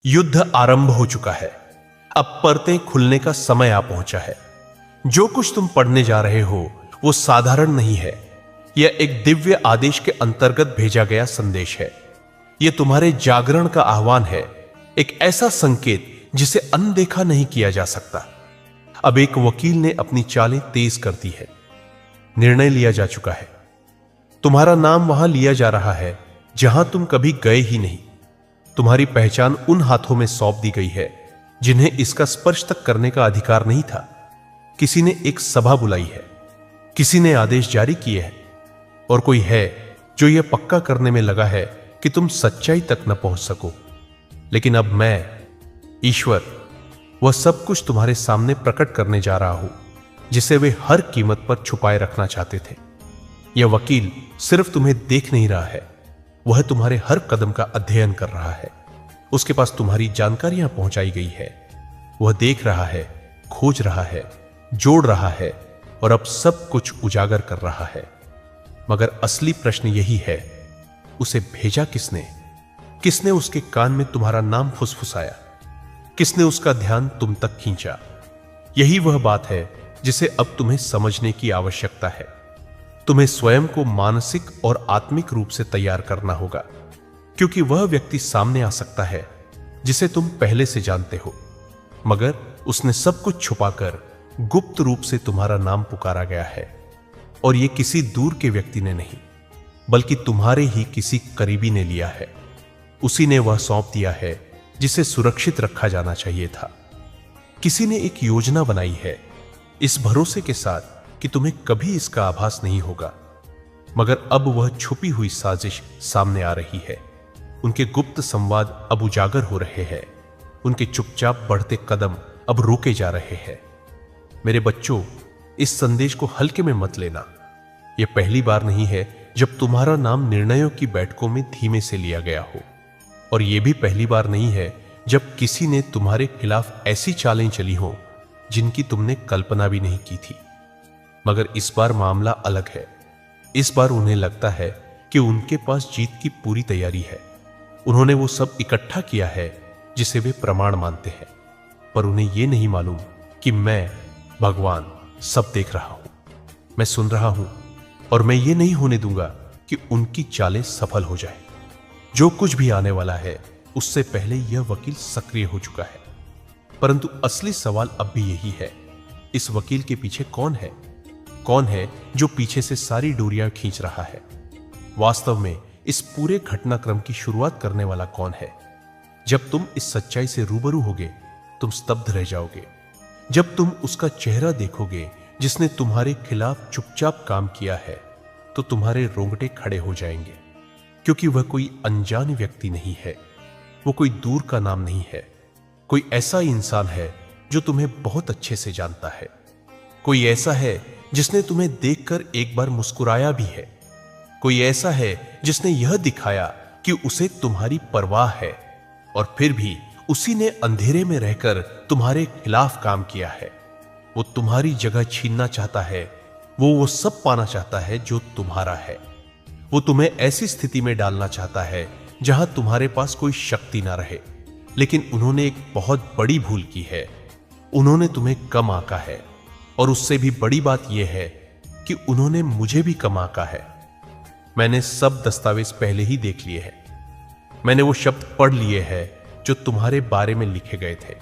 युद्ध आरंभ हो चुका है। अब परतें खुलने का समय आ पहुंचा है। जो कुछ तुम पढ़ने जा रहे हो वो साधारण नहीं है। यह एक दिव्य आदेश के अंतर्गत भेजा गया संदेश है। यह तुम्हारे जागरण का आह्वान है, एक ऐसा संकेत जिसे अनदेखा नहीं किया जा सकता। अब एक वकील ने अपनी चालें तेज कर दी है। निर्णय लिया जा चुका है। तुम्हारा नाम वहां लिया जा रहा है जहां तुम कभी गए ही नहीं। तुम्हारी पहचान उन हाथों में सौंप दी गई है जिन्हें इसका स्पर्श तक करने का अधिकार नहीं था। किसी ने एक सभा बुलाई है, किसी ने आदेश जारी किए हैं, और कोई है जो यह पक्का करने में लगा है कि तुम सच्चाई तक न पहुंच सको। लेकिन अब मैं, ईश्वर, वह सब कुछ तुम्हारे सामने प्रकट करने जा रहा हूं जिसे वे हर कीमत पर छुपाए रखना चाहते थे। यह वकील सिर्फ तुम्हें देख नहीं रहा है, वह तुम्हारे हर कदम का अध्ययन कर रहा है। उसके पास तुम्हारी जानकारियां पहुंचाई गई है। वह देख रहा है, खोज रहा है, जोड़ रहा है और अब सब कुछ उजागर कर रहा है। मगर असली प्रश्न यही है, उसे भेजा किसने? किसने उसके कान में तुम्हारा नाम फुसफुसाया? किसने उसका ध्यान तुम तक खींचा? यही वह बात है जिसे अब तुम्हें समझने की आवश्यकता है। तुम्हें स्वयं को मानसिक और आत्मिक रूप से तैयार करना होगा, क्योंकि वह व्यक्ति सामने आ सकता है जिसे तुम पहले से जानते हो, मगर उसने सब कुछ छुपाकर गुप्त रूप से तुम्हारा नाम पुकारा गया है। और यह किसी दूर के व्यक्ति ने नहीं, बल्कि तुम्हारे ही किसी करीबी ने लिया है। उसी ने वह सौंप दिया है जिसे सुरक्षित रखा जाना चाहिए था। किसी ने एक योजना बनाई है, इस भरोसे के साथ कि तुम्हें कभी इसका आभास नहीं होगा, मगर अब वह छुपी हुई साजिश सामने आ रही है। उनके गुप्त संवाद अब उजागर हो रहे हैं। उनके चुपचाप बढ़ते कदम अब रोके जा रहे हैं। मेरे बच्चों, इस संदेश को हल्के में मत लेना। यह पहली बार नहीं है जब तुम्हारा नाम निर्णयों की बैठकों में धीमे से लिया गया हो, और यह भी पहली बार नहीं है जब किसी ने तुम्हारे खिलाफ ऐसी चालें चली हो जिनकी तुमने कल्पना भी नहीं की थी। मगर इस बार मामला अलग है। इस बार उन्हें लगता है कि उनके पास जीत की पूरी तैयारी है। उन्होंने वो सब इकट्ठा किया है जिसे वे प्रमाण मानते हैं, पर उन्हें यह नहीं मालूम कि मैं, भगवान, सब देख रहा हूं, मैं सुन रहा हूं, और मैं ये नहीं होने दूंगा कि उनकी चालें सफल हो जाए। जो कुछ भी आने वाला है उससे पहले यह वकील सक्रिय हो चुका है। परंतु असली सवाल अब भी यही है, इस वकील के पीछे कौन है? कौन है जो पीछे से सारी डोरियां खींच रहा है? वास्तव में इस पूरे घटनाक्रम की शुरुआत करने वाला कौन है? जब तुम इस सच्चाई से रूबरू होगे, तुम स्तब्ध रह जाओगे। जब तुम उसका चेहरा देखोगे जिसने तुम्हारे खिलाफ चुपचाप काम किया है, तो तुम्हारे रोंगटे खड़े हो जाएंगे, क्योंकि वह कोई अनजान व्यक्ति नहीं है, वो कोई दूर का नाम नहीं है। कोई ऐसा इंसान है जो तुम्हें बहुत अच्छे से जानता है। कोई ऐसा है जिसने तुम्हें देखकर एक बार मुस्कुराया भी है। कोई ऐसा है जिसने यह दिखाया कि उसे तुम्हारी परवाह है, और फिर भी उसी ने अंधेरे में रहकर तुम्हारे खिलाफ काम किया है। वो तुम्हारी जगह छीनना चाहता है। वो सब पाना चाहता है जो तुम्हारा है। वो तुम्हें ऐसी स्थिति में डालना चाहता है जहां तुम्हारे पास कोई शक्ति ना रहे। लेकिन उन्होंने एक बहुत बड़ी भूल की है। उन्होंने तुम्हें कम आंका है, और उससे भी बड़ी बात यह है कि उन्होंने मुझे भी कम आंका है। मैंने सब दस्तावेज पहले ही देख लिए हैं। मैंने वो शब्द पढ़ लिए हैं जो तुम्हारे बारे में लिखे गए थे।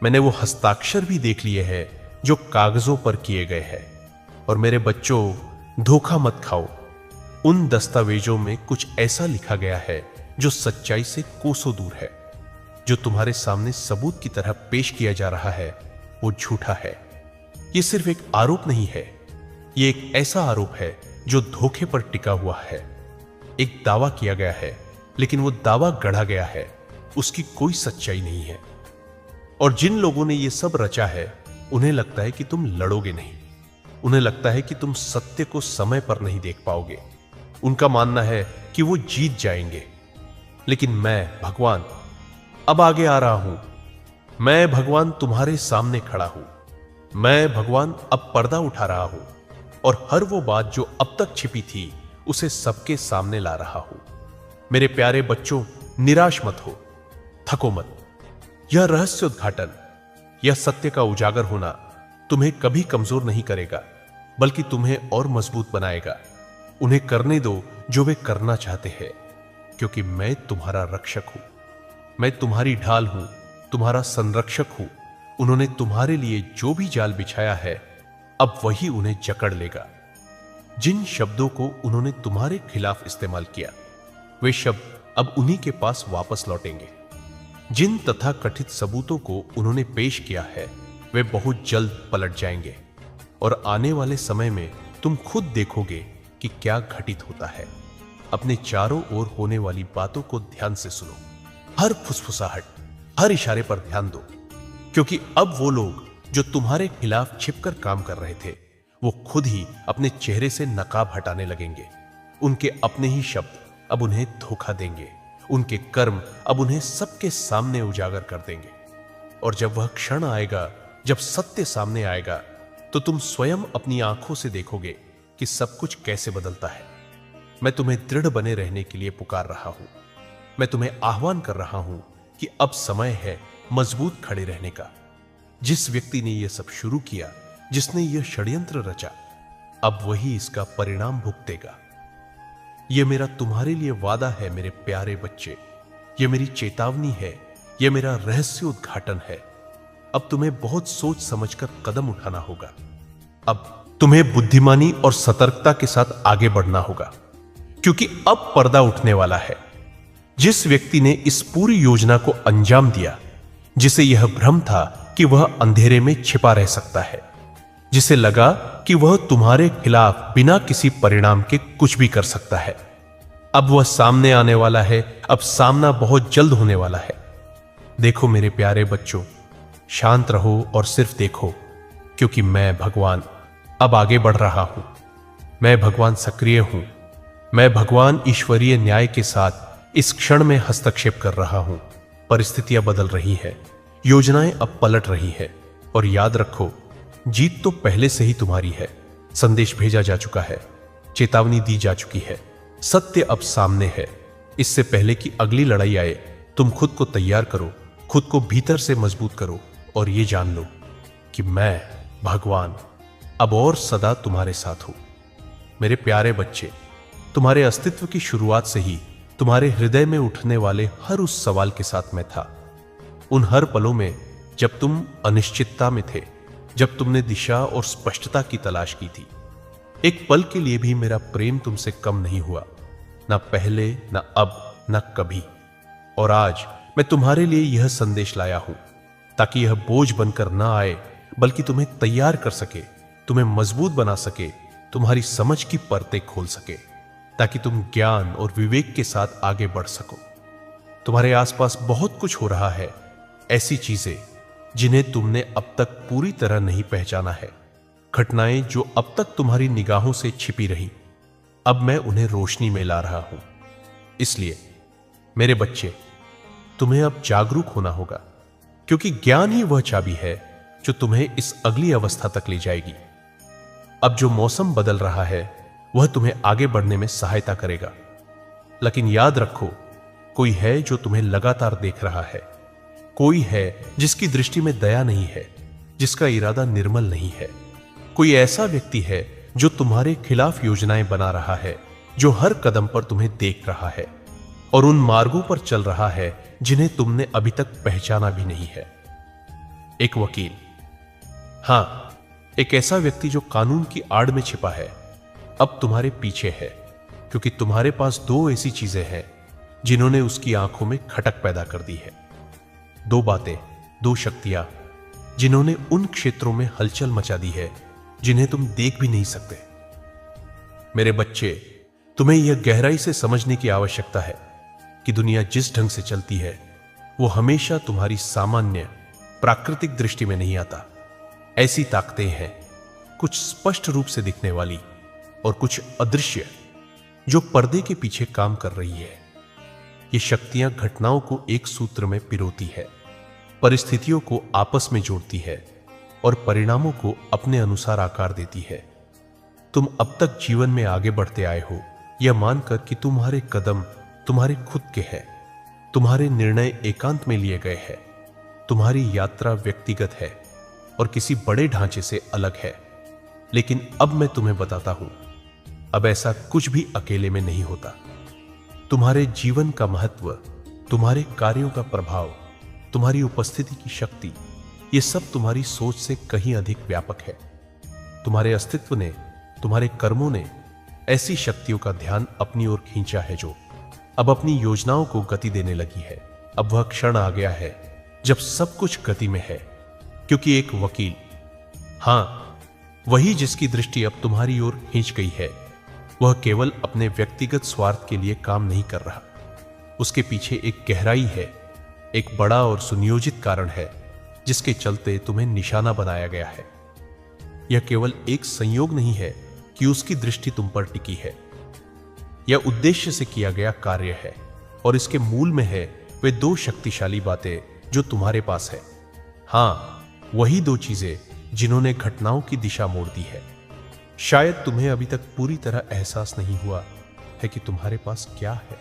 मैंने वो हस्ताक्षर भी देख लिए हैं जो कागजों पर किए गए हैं। और मेरे बच्चों, धोखा मत खाओ। उन दस्तावेजों में कुछ ऐसा लिखा गया है जो सच्चाई से कोसों दूर है। जो तुम्हारे सामने सबूत की तरह पेश किया जा रहा है वो झूठा है। यह सिर्फ एक आरोप नहीं है, यह एक ऐसा आरोप है जो धोखे पर टिका हुआ है। एक दावा किया गया है, लेकिन वो दावा गढ़ा गया है, उसकी कोई सच्चाई नहीं है। और जिन लोगों ने यह सब रचा है, उन्हें लगता है कि तुम लड़ोगे नहीं। उन्हें लगता है कि तुम सत्य को समय पर नहीं देख पाओगे। उनका मानना है कि वो जीत जाएंगे। लेकिन मैं, भगवान, अब आगे आ रहा हूं। मैं, भगवान, तुम्हारे सामने खड़ा हूं। मैं, भगवान, अब पर्दा उठा रहा हूं, और हर वो बात जो अब तक छिपी थी उसे सबके सामने ला रहा हूं। मेरे प्यारे बच्चों, निराश मत हो, थको मत। यह रहस्य उद्घाटन, यह सत्य का उजागर होना तुम्हें कभी कमजोर नहीं करेगा, बल्कि तुम्हें और मजबूत बनाएगा। उन्हें करने दो जो वे करना चाहते हैं, क्योंकि मैं तुम्हारा रक्षक हूं, मैं तुम्हारी ढाल हूं, तुम्हारा संरक्षक हूं। उन्होंने तुम्हारे लिए जो भी जाल बिछाया है, अब वही उन्हें जकड़ लेगा। जिन शब्दों को उन्होंने तुम्हारे खिलाफ इस्तेमाल किया, वे शब्द अब उन्हीं के पास वापस लौटेंगे। जिन तथा कथित सबूतों को उन्होंने पेश किया है, वे बहुत जल्द पलट जाएंगे और आने वाले समय में तुम खुद देखोगे कि क्या घटित होता है। अपने चारों ओर होने वाली बातों को ध्यान से सुनो, हर फुसफुसाहट, हर इशारे पर ध्यान दो, क्योंकि अब वो लोग जो तुम्हारे खिलाफ छिपकर काम कर रहे थे, वो खुद ही अपने चेहरे से नकाब हटाने लगेंगे। उनके अपने ही शब्द अब उन्हें धोखा देंगे, उनके कर्म अब उन्हें सबके सामने उजागर कर देंगे। और जब वह क्षण आएगा, जब सत्य सामने आएगा, तो तुम स्वयं अपनी आंखों से देखोगे कि सब कुछ कैसे बदलता है। मैं तुम्हें दृढ़ बने रहने के लिए पुकार रहा हूं। मैं तुम्हें आह्वान कर रहा हूं कि अब समय है मजबूत खड़े रहने का। जिस व्यक्ति ने यह सब शुरू किया, जिसने यह षड्यंत्र रचा, अब वही इसका परिणाम भुगतेगा। यह मेरा तुम्हारे लिए वादा है मेरे प्यारे बच्चे, यह मेरी चेतावनी है, यह मेरा रहस्य उद्घाटन है। अब तुम्हें बहुत सोच समझकर कदम उठाना होगा। अब तुम्हें बुद्धिमानी और सतर्कता के साथ आगे बढ़ना होगा, क्योंकि अब पर्दा उठने वाला है। जिस व्यक्ति ने इस पूरी योजना को अंजाम दिया, जिसे यह भ्रम था कि वह अंधेरे में छिपा रह सकता है, जिसे लगा कि वह तुम्हारे खिलाफ बिना किसी परिणाम के कुछ भी कर सकता है, अब वह सामने आने वाला है। अब सामना बहुत जल्द होने वाला है। देखो मेरे प्यारे बच्चों, शांत रहो और सिर्फ देखो, क्योंकि मैं भगवान अब आगे बढ़ रहा हूं। मैं भगवान सक्रिय हूं। मैं भगवान ईश्वरीय न्याय के साथ इस क्षण में हस्तक्षेप कर रहा हूं। परिस्थितियां बदल रही है, योजनाएं अब पलट रही है, और याद रखो, जीत तो पहले से ही तुम्हारी है। संदेश भेजा जा चुका है, चेतावनी दी जा चुकी है, सत्य अब सामने है। इससे पहले कि अगली लड़ाई आए, तुम खुद को तैयार करो, खुद को भीतर से मजबूत करो, और ये जान लो कि मैं भगवान अब और सदा तुम्हारे साथ हूं। मेरे प्यारे बच्चे, तुम्हारे अस्तित्व की शुरुआत से ही तुम्हारे हृदय में उठने वाले हर उस सवाल के साथ मैं था। उन हर पलों में जब तुम अनिश्चितता में थे, जब तुमने दिशा और स्पष्टता की तलाश की थी, एक पल के लिए भी मेरा प्रेम तुमसे कम नहीं हुआ, ना पहले, ना अब, ना कभी। और आज मैं तुम्हारे लिए यह संदेश लाया हूं, ताकि यह बोझ बनकर ना आए, बल्कि तुम्हें तैयार कर सके, तुम्हें मजबूत बना सके, तुम्हारी समझ की परतें खोल सके, ताकि तुम ज्ञान और विवेक के साथ आगे बढ़ सको। तुम्हारे आसपास बहुत कुछ हो रहा है, ऐसी चीजें जिन्हें तुमने अब तक पूरी तरह नहीं पहचाना है, घटनाएं जो अब तक तुम्हारी निगाहों से छिपी रही, अब मैं उन्हें रोशनी में ला रहा हूं। इसलिए मेरे बच्चे, तुम्हें अब जागरूक होना होगा, क्योंकि ज्ञान ही वह चाबी है जो तुम्हें इस अगली अवस्था तक ले जाएगी। अब जो मौसम बदल रहा है, वह तुम्हें आगे बढ़ने में सहायता करेगा। लेकिन याद रखो, कोई है जो तुम्हें लगातार देख रहा है। कोई है जिसकी दृष्टि में दया नहीं है, जिसका इरादा निर्मल नहीं है। कोई ऐसा व्यक्ति है जो तुम्हारे खिलाफ योजनाएं बना रहा है, जो हर कदम पर तुम्हें देख रहा है और उन मार्गों पर चल रहा है जिन्हें तुमने अभी तक पहचाना भी नहीं है। एक वकील, हां, एक ऐसा व्यक्ति जो कानून की आड़ में छिपा है, अब तुम्हारे पीछे है, क्योंकि तुम्हारे पास दो ऐसी चीजें हैं जिन्होंने उसकी आंखों में खटक पैदा कर दी है। दो बातें, दो शक्तियां जिन्होंने उन क्षेत्रों में हलचल मचा दी है जिन्हें तुम देख भी नहीं सकते। मेरे बच्चे, तुम्हें यह गहराई से समझने की आवश्यकता है कि दुनिया जिस ढंग से चलती है, वो हमेशा तुम्हारी सामान्य प्राकृतिक दृष्टि में नहीं आता। ऐसी ताकतें हैं, कुछ स्पष्ट रूप से दिखने वाली और कुछ अदृश्य, जो पर्दे के पीछे काम कर रही है। ये शक्तियां घटनाओं को एक सूत्र में पिरोती है, परिस्थितियों को आपस में जोड़ती है और परिणामों को अपने अनुसार आकार देती है। तुम अब तक जीवन में आगे बढ़ते आए हो, यह मानकर कि तुम्हारे कदम तुम्हारे खुद के हैं, तुम्हारे निर्णय एकांत में लिए गए हैं, तुम्हारी यात्रा व्यक्तिगत है और किसी बड़े ढांचे से अलग है। लेकिन अब मैं तुम्हें बताता हूं, अब ऐसा कुछ भी अकेले में नहीं होता। तुम्हारे जीवन का महत्व, तुम्हारे कार्यों का प्रभाव, तुम्हारी उपस्थिति की शक्ति, ये सब तुम्हारी सोच से कहीं अधिक व्यापक है। तुम्हारे अस्तित्व ने, तुम्हारे कर्मों ने ऐसी शक्तियों का ध्यान अपनी ओर खींचा है जो अब अपनी योजनाओं को गति देने लगी है। अब वह क्षण आ गया है जब सब कुछ गति में है, क्योंकि एक वकील, हां, वही जिसकी दृष्टि अब तुम्हारी ओर खींच गई है, वह केवल अपने व्यक्तिगत स्वार्थ के लिए काम नहीं कर रहा। उसके पीछे एक गहराई है, एक बड़ा और सुनियोजित कारण है जिसके चलते तुम्हें निशाना बनाया गया है। यह केवल एक संयोग नहीं है कि उसकी दृष्टि तुम पर टिकी है, यह उद्देश्य से किया गया कार्य है, और इसके मूल में है वे दो शक्तिशाली बातें जो तुम्हारे पास है। हां, वही दो चीजें जिन्होंने घटनाओं की दिशा मोड़ दी है। शायद तुम्हें अभी तक पूरी तरह एहसास नहीं हुआ है कि तुम्हारे पास क्या है,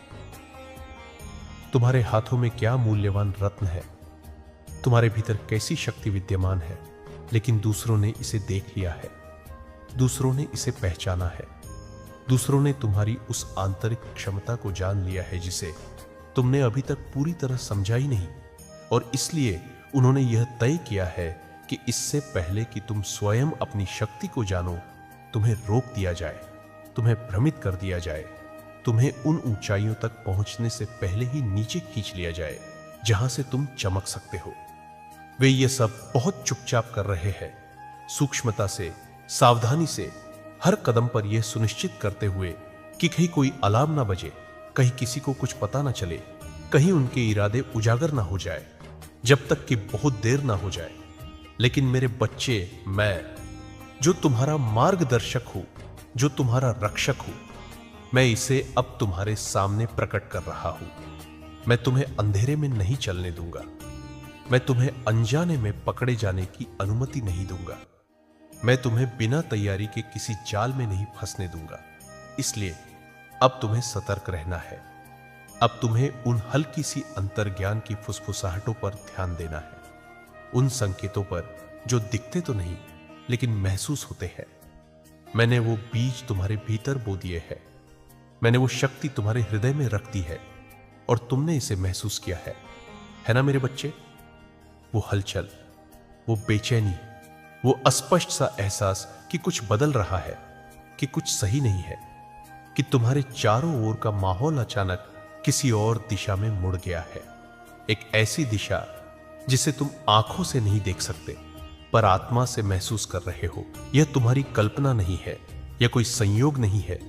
तुम्हारे हाथों में क्या मूल्यवान रत्न है, तुम्हारे भीतर कैसी शक्ति विद्यमान है। लेकिन दूसरों ने इसे देख लिया है, दूसरों ने इसे पहचाना है, दूसरों ने तुम्हारी उस आंतरिक क्षमता को जान लिया है जिसे तुमने अभी तक पूरी तरह समझा ही नहीं, और इसलिए उन्होंने यह तय किया है कि इससे पहले कि तुम स्वयं अपनी शक्ति को जानो, तुम्हें रोक दिया जाए, तुम्हें भ्रमित कर दिया जाए, तुम्हें उन ऊंचाइयों तक पहुंचने से पहले ही नीचे खींच लिया जाए जहां से तुम चमक सकते हो। वे ये सब बहुत चुपचाप कर रहे हैं, सूक्ष्मता से, सावधानी से, हर कदम पर यह सुनिश्चित करते हुए कि कहीं कोई अलार्म ना बजे, कहीं किसी को कुछ पता ना चले, कहीं उनके इरादे उजागर ना हो जाए, जब तक कि बहुत देर ना हो जाए। लेकिन मेरे बच्चे, मैं जो तुम्हारा मार्गदर्शक हूं, जो तुम्हारा रक्षक हूं, मैं इसे अब तुम्हारे सामने प्रकट कर रहा हूं। मैं तुम्हें अंधेरे में नहीं चलने दूंगा, मैं तुम्हें अनजाने में पकड़े जाने की अनुमति नहीं दूंगा, मैं तुम्हें बिना तैयारी के किसी जाल में नहीं फंसने दूंगा। इसलिए अब तुम्हें सतर्क रहना है। अब तुम्हें उन हल्की सी अंतर्ज्ञान की फुसफुसाहटों पर ध्यान देना है, उन संकेतों पर जो दिखते तो नहीं लेकिन महसूस होते हैं। मैंने वो बीज तुम्हारे भीतर बो दिए हैं, मैंने वो शक्ति तुम्हारे हृदय में रख दी है और तुमने इसे महसूस किया है ना मेरे बच्चे? वो हलचल, वो बेचैनी, वो अस्पष्ट सा एहसास कि कुछ बदल रहा है, कि कुछ सही नहीं है, कि तुम्हारे चारों ओर का माहौल अचानक किसी और दिशा में मुड़ गया है। एक ऐसी दिशा जिसे तुम आंखों से नहीं देख सकते पर आत्मा से महसूस कर रहे हो। यह तुम्हारी कल्पना नहीं है, यह कोई संयोग नहीं है,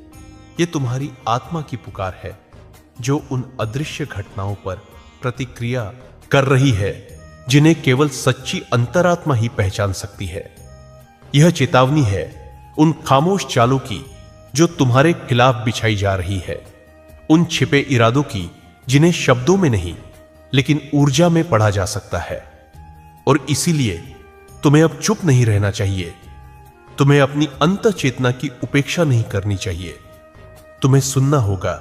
यह तुम्हारी आत्मा की पुकार है जो उन अदृश्य घटनाओं पर प्रतिक्रिया कर रही है जिन्हें केवल सच्ची अंतरात्मा ही पहचान सकती है। यह चेतावनी है उन खामोश चालों की जो तुम्हारे खिलाफ बिछाई जा रही है, उन छिपे इरादों की जिन्हें शब्दों में नहीं लेकिन ऊर्जा में पढ़ा जा सकता है। और इसीलिए तुम्हें अब चुप नहीं रहना चाहिए, तुम्हें अपनी अंतः चेतना की उपेक्षा नहीं करनी चाहिए। तुम्हें सुनना होगा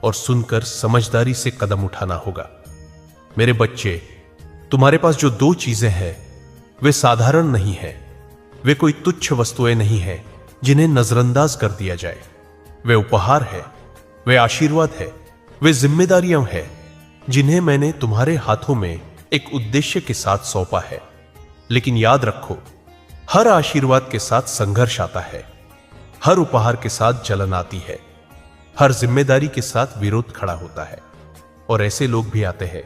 और सुनकर समझदारी से कदम उठाना होगा। मेरे बच्चे, तुम्हारे पास जो दो चीजें हैं वे साधारण नहीं हैं, वे कोई तुच्छ वस्तुएं नहीं हैं जिन्हें नजरअंदाज कर दिया जाए। वे उपहार है, वे आशीर्वाद है, वे जिम्मेदारियां हैं जिन्हें मैंने तुम्हारे हाथों में एक उद्देश्य के साथ सौंपा है। लेकिन याद रखो, हर आशीर्वाद के साथ संघर्ष आता है, हर उपहार के साथ जलन आती है, हर जिम्मेदारी के साथ विरोध खड़ा होता है। और ऐसे लोग भी आते हैं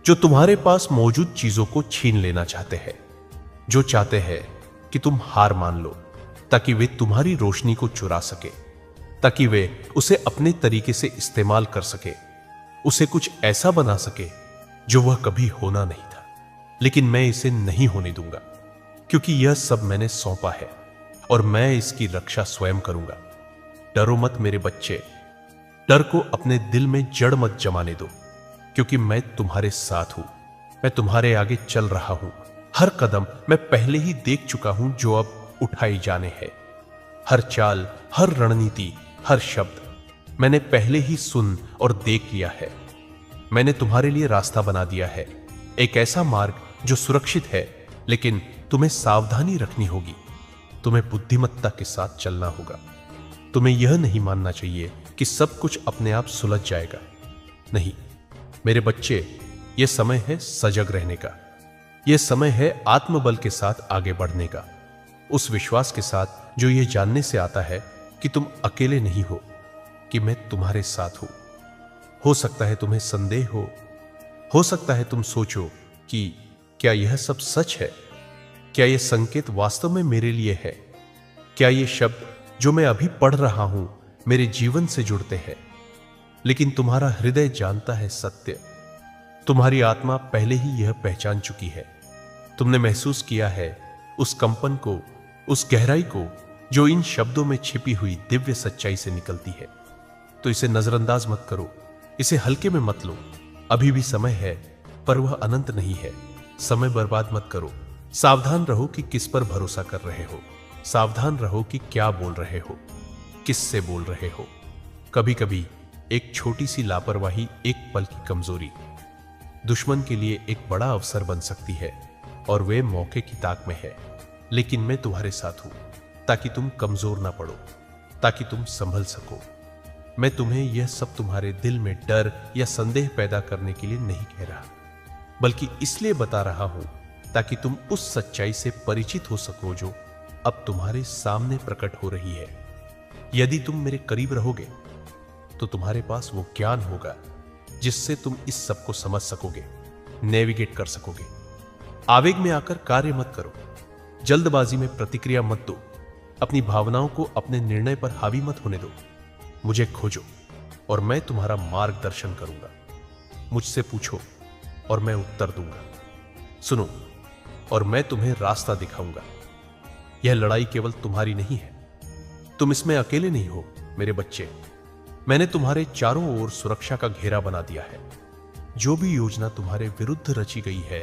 जो तुम्हारे पास मौजूद चीजों को छीन लेना चाहते हैं, जो चाहते हैं कि तुम हार मान लो ताकि वे तुम्हारी रोशनी को चुरा सके, ताकि वे उसे अपने तरीके से इस्तेमाल कर सके, उसे कुछ ऐसा बना सके जो वह कभी होना नहीं था। लेकिन मैं इसे नहीं होने दूंगा, क्योंकि यह सब मैंने सौंपा है और मैं इसकी रक्षा स्वयं करूंगा। डरो मत मेरे बच्चे, डर को अपने दिल में जड़ मत जमाने दो, क्योंकि मैं तुम्हारे साथ हूं, मैं तुम्हारे आगे चल रहा हूं। हर कदम मैं पहले ही देख चुका हूं जो अब उठाई जाने हैं। हर चाल, हर रणनीति, हर शब्द मैंने पहले ही सुन और देख लिया है। मैंने तुम्हारे लिए रास्ता बना दिया है, एक ऐसा मार्ग जो सुरक्षित है, लेकिन तुम्हें सावधानी रखनी होगी। तुम्हें बुद्धिमत्ता के साथ चलना होगा। तुम्हें यह नहीं मानना चाहिए कि सब कुछ अपने आप सुलझ जाएगा। नहीं मेरे बच्चे, यह समय है सजग रहने का। यह समय है आत्मबल के साथ आगे बढ़ने का, उस विश्वास के साथ जो यह जानने से आता है कि तुम अकेले नहीं हो, कि मैं तुम्हारे साथ हूं। हो सकता है तुम्हें संदेह हो सकता है तुम सोचो कि क्या यह सब सच है? क्या यह संकेत वास्तव में मेरे लिए है? क्या ये शब्द जो मैं अभी पढ़ रहा हूं मेरे जीवन से जुड़ते हैं? लेकिन तुम्हारा हृदय जानता है सत्य। तुम्हारी आत्मा पहले ही यह पहचान चुकी है। तुमने महसूस किया है उस कंपन को, उस गहराई को जो इन शब्दों में छिपी हुई दिव्य सच्चाई से निकलती है। तो इसे नजरअंदाज मत करो, इसे हल्के में मत लो। अभी भी समय है, पर वह अनंत नहीं है। समय बर्बाद मत करो। सावधान रहो कि किस पर भरोसा कर रहे हो। सावधान रहो कि क्या बोल रहे हो, किससे बोल रहे हो। कभी कभी एक छोटी सी लापरवाही, एक पल की कमजोरी दुश्मन के लिए एक बड़ा अवसर बन सकती है, और वे मौके की ताक में है। लेकिन मैं तुम्हारे साथ हूं, ताकि तुम कमजोर ना पड़ो, ताकि तुम संभल सको। मैं तुम्हें यह सब तुम्हारे दिल में डर या संदेह पैदा करने के लिए नहीं कह रहा, बल्कि इसलिए बता रहा हूं ताकि तुम उस सच्चाई से परिचित हो सको जो अब तुम्हारे सामने प्रकट हो रही है। यदि तुम मेरे करीब रहोगे तो तुम्हारे पास वो ज्ञान होगा जिससे तुम इस सब को समझ सकोगे, नेविगेट कर सकोगे। आवेग में आकर कार्य मत करो, जल्दबाजी में प्रतिक्रिया मत दो, अपनी भावनाओं को अपने निर्णय पर हावी मत होने दो। मुझे खोजो और मैं तुम्हारा मार्गदर्शन करूंगा। मुझसे पूछो और मैं उत्तर दूंगा। सुनो और मैं तुम्हें रास्ता दिखाऊंगा। यह लड़ाई केवल तुम्हारी नहीं है, तुम इसमें अकेले नहीं हो मेरे बच्चे। मैंने तुम्हारे चारों ओर सुरक्षा का घेरा बना दिया है। जो भी योजना तुम्हारे विरुद्ध रची गई है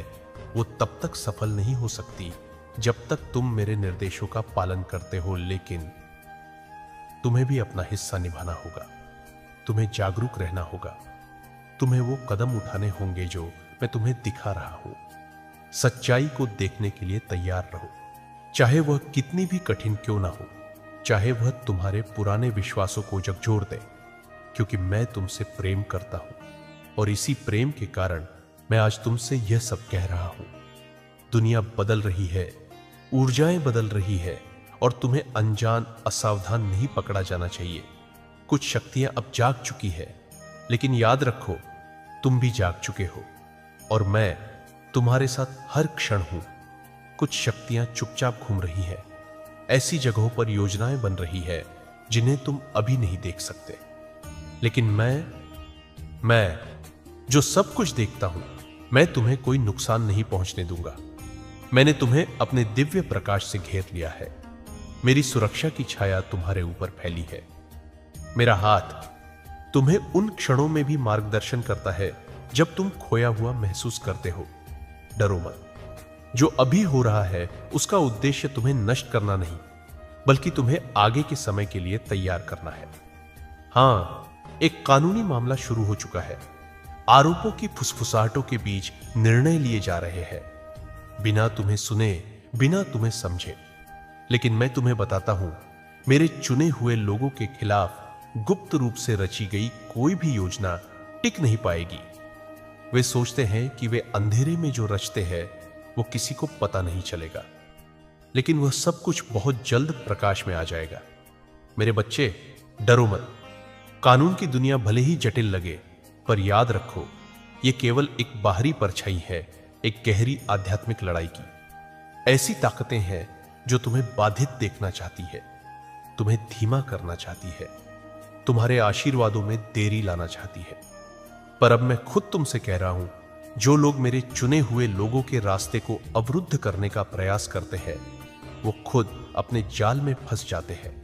वो तब तक सफल नहीं हो सकती जब तक तुम मेरे निर्देशों का पालन करते हो। लेकिन तुम्हें भी अपना हिस्सा निभाना होगा, तुम्हें जागरूक रहना होगा, तुम्हें वो कदम उठाने होंगे जो मैं तुम्हें दिखा रहा हूं। सच्चाई को देखने के लिए तैयार रहो, चाहे वह कितनी भी कठिन क्यों ना हो, चाहे वह तुम्हारे पुराने विश्वासों को झकझोर दे, क्योंकि मैं तुमसे प्रेम करता हूं और इसी प्रेम के कारण मैं आज तुमसे यह सब कह रहा हूं। दुनिया बदल रही है, ऊर्जाएं बदल रही है, और तुम्हें अनजान, असावधान नहीं पकड़ा जाना चाहिए। कुछ शक्तियां अब जाग चुकी है, लेकिन याद रखो तुम भी जाग चुके हो और मैं तुम्हारे साथ हर क्षण हूं। कुछ शक्तियां चुपचाप घूम रही है, ऐसी जगहों पर योजनाएं बन रही है जिन्हें तुम अभी नहीं देख सकते। लेकिन मैं जो सब कुछ देखता हूं, मैं तुम्हें कोई नुकसान नहीं पहुंचने दूंगा। मैंने तुम्हें अपने दिव्य प्रकाश से घेर लिया है। मेरी सुरक्षा की छाया तुम्हारे ऊपर फैली है। मेरा हाथ तुम्हें उन क्षणों में भी मार्गदर्शन करता है जब तुम खोया हुआ महसूस करते हो। डरो मत। जो अभी हो रहा है उसका उद्देश्य तुम्हें नष्ट करना नहीं, बल्कि तुम्हें आगे के समय के लिए तैयार करना है। हां, एक कानूनी मामला शुरू हो चुका है। आरोपों की फुसफुसाहटों के बीच निर्णय लिए जा रहे हैं, बिना तुम्हें सुने, बिना तुम्हें समझे। लेकिन मैं तुम्हें बताता हूं, मेरे चुने हुए लोगों के खिलाफ गुप्त रूप से रची गई कोई भी योजना टिक नहीं पाएगी। वे सोचते हैं कि वे अंधेरे में जो रचते हैं वो किसी को पता नहीं चलेगा, लेकिन वह सब कुछ बहुत जल्द प्रकाश में आ जाएगा। मेरे बच्चे, डरो मत। कानून की दुनिया भले ही जटिल लगे, पर याद रखो यह केवल एक बाहरी परछाई है एक गहरी आध्यात्मिक लड़ाई की। ऐसी ताकतें हैं जो तुम्हें बाधित देखना चाहती है, तुम्हें धीमा करना चाहती है, तुम्हारे आशीर्वादों में देरी लाना चाहती है। पर अब मैं खुद तुमसे कह रहा हूं, जो लोग मेरे चुने हुए लोगों के रास्ते को अवरुद्ध करने का प्रयास करते हैं वो खुद अपने जाल में फंस जाते हैं।